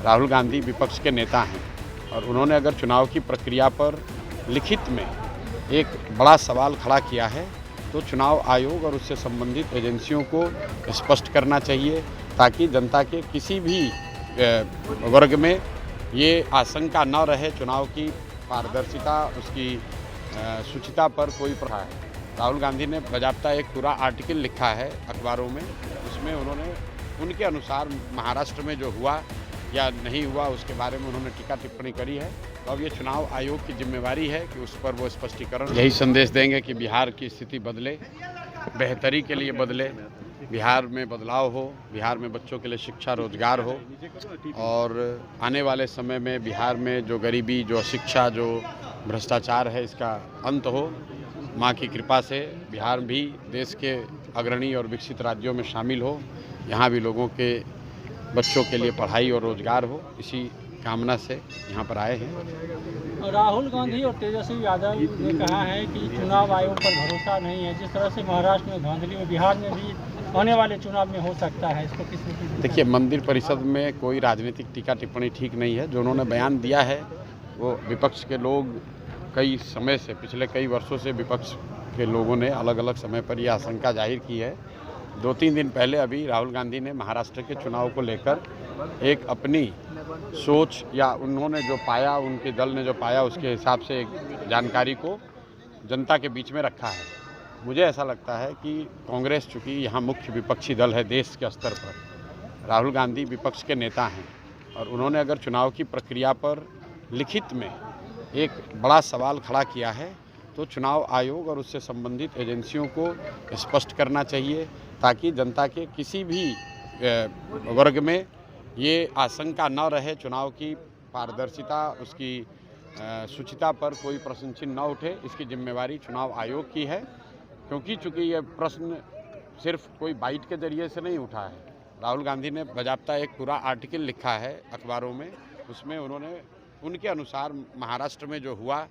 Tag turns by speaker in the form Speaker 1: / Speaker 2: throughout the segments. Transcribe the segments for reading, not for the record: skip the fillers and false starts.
Speaker 1: राहुल गांधी विपक्ष के नेता हैं और उन्होंने अगर चुनाव की प्रक्रिया पर लिखित में एक बड़ा सवाल खड़ा किया है तो चुनाव आयोग और उससे संबंधित एजेंसियों को स्पष्ट करना चाहिए ताकि जनता के किसी भी वर्ग में ये आशंका न रहे चुनाव की पारदर्शिता उसकी शुचिता पर कोई प्रभाव है। राहुल गांधी ने बाकायदा एक पूरा आर्टिकल लिखा है अखबारों में, उसमें उन्होंने उनके अनुसार महाराष्ट्र में जो हुआ या नहीं हुआ उसके बारे में उन्होंने टीका टिप्पणी करी है। तो अब ये चुनाव आयोग की जिम्मेवारी है कि उस पर वो स्पष्टीकरण यही संदेश देंगे कि बिहार की स्थिति बदले, बेहतरी के लिए बदले, बिहार में बदलाव हो, बिहार में बच्चों के लिए शिक्षा रोजगार हो और आने वाले समय में बिहार में जो गरीबी, जो अशिक्षा, जो भ्रष्टाचार है इसका अंत हो। माँ की कृपा से बिहार भी देश के अग्रणी और विकसित राज्यों में शामिल हो, यहाँ भी लोगों के बच्चों के लिए पढ़ाई और रोजगार हो, इसी कामना से यहाँ पर आए हैं।
Speaker 2: राहुल गांधी और तेजस्वी यादव ने कहा है कि चुनाव आयोग पर भरोसा नहीं है। जिस तरह से महाराष्ट्र में धांधली में बिहार में भी आने वाले चुनाव में हो सकता है, इसको किस तरीके?
Speaker 1: देखिए, मंदिर परिषद में कोई राजनीतिक टीका टिप्पणी ठीक नहीं है। जो उन्होंने बयान दिया है वो विपक्ष के लोग कई समय से, पिछले कई वर्षों से विपक्ष के लोगों ने अलग अलग समय पर यह आशंका जाहिर की है। 2-3 दिन पहले अभी राहुल गांधी ने महाराष्ट्र के चुनाव को लेकर एक अपनी सोच या उन्होंने जो पाया, उनके दल ने जो पाया उसके हिसाब से एक जानकारी को जनता के बीच में रखा है। मुझे ऐसा लगता है कि कांग्रेस चूँकि यहाँ मुख्य विपक्षी दल है देश के स्तर पर, राहुल गांधी विपक्ष के नेता हैं और उन्होंने अगर चुनाव की प्रक्रिया पर लिखित में एक बड़ा सवाल खड़ा किया है तो चुनाव आयोग और उससे संबंधित एजेंसियों को स्पष्ट करना चाहिए ताकि जनता के किसी भी वर्ग में ये आशंका न रहे चुनाव की पारदर्शिता उसकी शुचिता पर कोई प्रश्न चिन्ह न उठे। इसकी जिम्मेवारी चुनाव आयोग की है, क्योंकि चूँकि ये प्रश्न सिर्फ कोई बाइट के जरिए से नहीं उठा है। राहुल गांधी ने बाकायदा एक पूरा आर्टिकल लिखा है अखबारों में, उसमें उन्होंने उनके अनुसार महाराष्ट्र में जो हुआ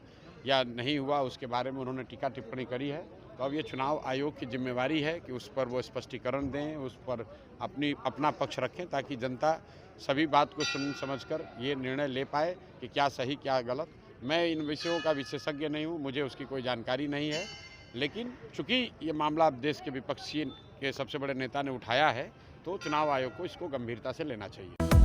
Speaker 1: या नहीं हुआ उसके बारे में उन्होंने टीका टिप्पणी करी है। तो अब ये चुनाव आयोग की जिम्मेवारी है कि उस पर वो स्पष्टीकरण दें, उस पर अपना पक्ष रखें ताकि जनता सभी बात को सुन समझकर ये निर्णय ले पाए कि क्या सही क्या गलत। मैं इन विषयों का विशेषज्ञ नहीं हूँ, मुझे उसकी कोई जानकारी नहीं है, लेकिन चूँकि ये मामला देश के विपक्षी के सबसे बड़े नेता ने उठाया है तो चुनाव आयोग को इसको गंभीरता से लेना चाहिए।